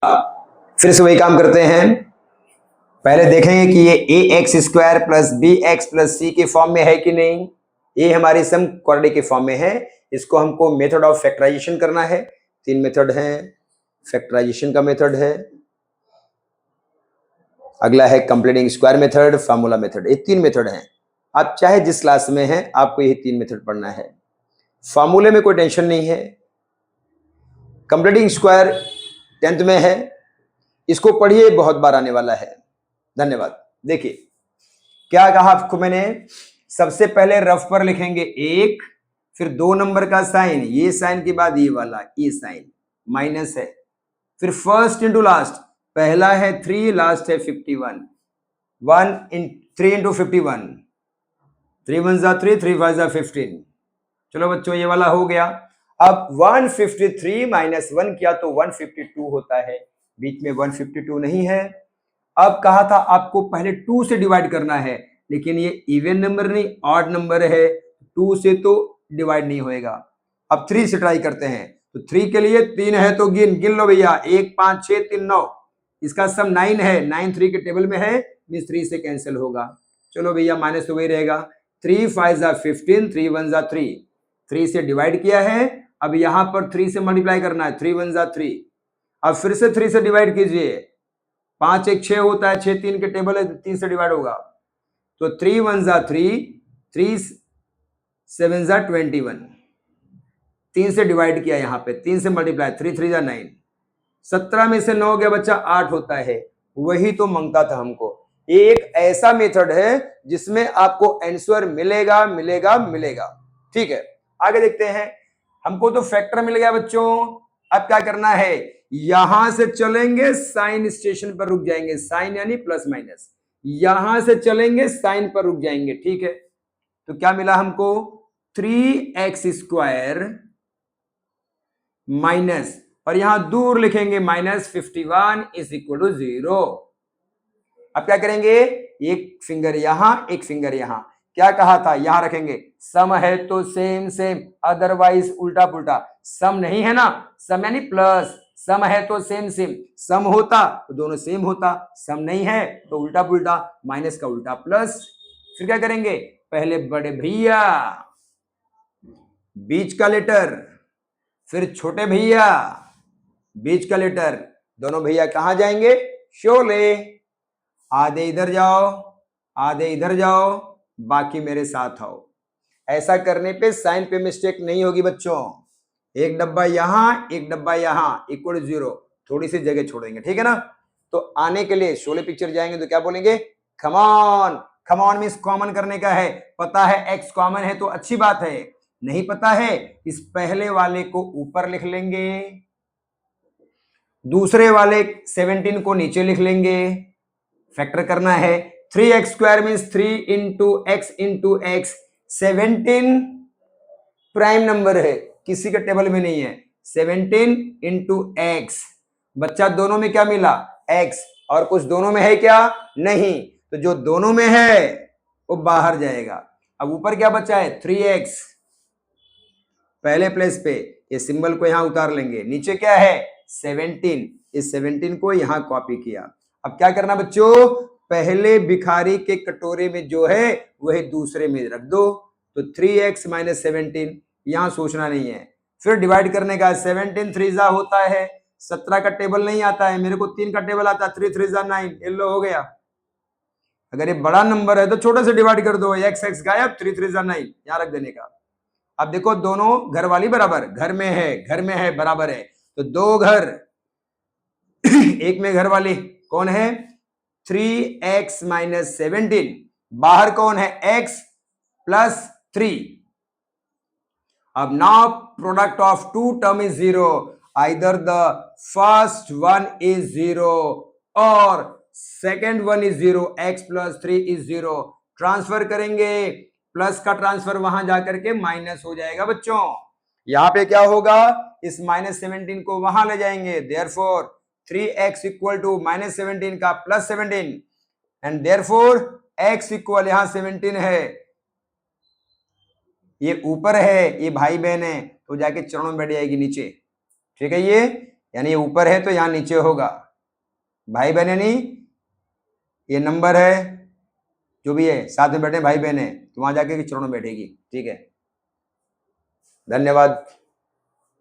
फिर से वही काम करते हैं। पहले देखेंगे कि ये a x square plus b x plus c के फॉर्म में है कि नहीं। ये हमारी सम क्वाड्रेटिक के फॉर्म में है। इसको हमको मेथड ऑफ फैक्टराइजेशन करना है। 3 मेथड हैं। फैक्टराइजेशन का मेथड है, अगला है completing square method, formula method. ये 3 मेथड हैं। आप चाहे जिस क्लास में हैं आपको ये 3 मेथड पढ़ना है। फार्मूले में कोई टेंशन नहीं है। कंप्लीटिंग स्क्वायर 10th में है, इसको पढ़िए, बहुत बार आने वाला है। धन्यवाद। देखिए क्या कहा आपको मैंने, सबसे पहले रफ पर लिखेंगे 1, फिर 2 नंबर का साइन, ये साइन के बाद ये वाला, ये साइन माइनस है, फिर फर्स्ट इंटू लास्ट, पहला है 3, लास्ट है 51, 3 इंटू 51, 3 1 जा 3, 3 5 जा 15। चलो बच्चों ये वाला हो गया। अब 153 माइनस 1 किया तो 152 होता है, बीच में 152 नहीं है। अब कहा था आपको पहले 2 से डिवाइड करना है, लेकिन ये इवन नंबर नहीं ऑड नंबर है, 2 से तो डिवाइड नहीं होएगा। अब 3 से ट्राई करते हैं, तो 3 के लिए 3 है तो गिन लो भैया, 1 5 6 3 9, इसका सम 9 है, 9 3 के टेबल में है, मींस 3 से कैंसिल होगा। चलो भैया माइनस तो वही रहेगा, 3 5 जा 15, 3 1 जा 3, 3 से डिवाइड किया है, अब यहां पर 3 से मल्टीप्लाई करना है, 3 1 जा 3। अब फिर से 3 से डिवाइड कीजिए, 5 1 6 होता है, 6 3 के टेबल है, 3 से डिवाइड होगा, तो 3 1 जा 3, 3 7 जा 21, 3 से डिवाइड किया, यहां पे 3 से मल्टीप्लाई, 3 3 जा 9, 17 में से 9 गया बच्चा 8 होता है। वही तो मांगता था हमको। ये एक ऐसा मेथड है जिसमें आपको आंसर मिलेगा मिलेगा मिलेगा। ठीक है, आगे देखते हैं। हमको तो फैक्टर मिल गया बच्चों। अब क्या करना है, यहां से चलेंगे साइन स्टेशन पर रुक जाएंगे, साइन यानी प्लस माइनस, यहां से चलेंगे साइन पर रुक जाएंगे। ठीक है, तो क्या मिला हमको, 3x स्क्वायर माइनस, और यहां दूर लिखेंगे माइनस 51 इज इक्वल टू 0। अब क्या करेंगे, एक फिंगर यहां एक फिंगर यहां, क्या कहा था, यहां रखेंगे, सम है तो सेम सेम, अदरवाइज उल्टा पुल्टा। सम नहीं है ना, सम यानी प्लस, सम है तो सेम सेम, सम होता तो दोनों सेम होता, सम नहीं है तो उल्टा पुल्टा, माइनस का उल्टा प्लस। फिर क्या करेंगे, पहले बड़े भैया बीच का लेटर, फिर छोटे भैया बीच का लेटर, दोनों भैया कहां जाएंगे, शोले, आधे इधर जाओ आधे इधर जाओ, बाकी मेरे साथ आओ। ऐसा करने पे साइन पे मिस्टेक नहीं होगी बच्चों। एक डब्बा यहां एक डब्बा यहां, इक्वल 0, थोड़ी सी जगह छोड़ेंगे, ठीक है ना। तो आने के लिए शोले पिक्चर जाएंगे तो क्या बोलेंगे, come on. Come on means common करने का है, पता है x कॉमन है तो अच्छी बात है, नहीं पता है इस पहले वाले को ऊपर लिख लेंगे, दूसरे वाले 17 को नीचे लिख लेंगे। फैक्टर करना है, 3x square means 3 into x into x, 17 prime number है, किसी के टेबल में नहीं है, 17 इंटू एक्स। बच्चा दोनों में क्या मिला, x, और कुछ दोनों में है क्या, नहीं, तो जो दोनों में है वो बाहर जाएगा। अब ऊपर क्या बचा है, 3x, पहले प्लेस पे ये सिंबल को यहां उतार लेंगे, नीचे क्या है 17, इस 17 को यहां कॉपी किया। अब क्या करना बच्चों, पहले भिखारी के कटोरे में जो है वही दूसरे में रख दो, तो 3x माइनस 17, यहां सोचना नहीं है। फिर डिवाइड करने का, 17 3 जा होता है, 17 का टेबल नहीं आता है, मेरे को 3 का टेबल आता है, 3 3 जा 9, येलो हो गया। अगर ये बड़ा नंबर है तो छोटे से डिवाइड कर दो, x x गायब, 3 3 जा 9, यहां रख देने का। अब देखो दोनों घर वाली बराबर, घर में है बराबर है, तो दो घर एक में घर वाली कौन है, 3x माइनस 17, बाहर कौन है x प्लस 3। अब now product of two term is 0, either the first one is 0 और second one is 0, x plus 3 is 0। Transfer करेंगे, प्लस का ट्रांसफर वहां जाकर के माइनस हो जाएगा बच्चों। यहां पे क्या होगा, इस माइनस 17 को वहां ले जाएंगे, therefore 3x equal to minus 17 का plus 17, and therefore x equal यहां 17 है, ये ऊपर है, ये भाई बहन है, तो जाके चरणों में बैठ जाएगी नीचे। ठीक है, ये यानी ये ऊपर है तो यहाँ नीचे होगा, भाई बहन नहीं, ये नंबर है, जो भी है साथ में बैठे भाई बहन है, तो वहां जाके चरणों में बैठेगी। ठीक है, धन्यवाद।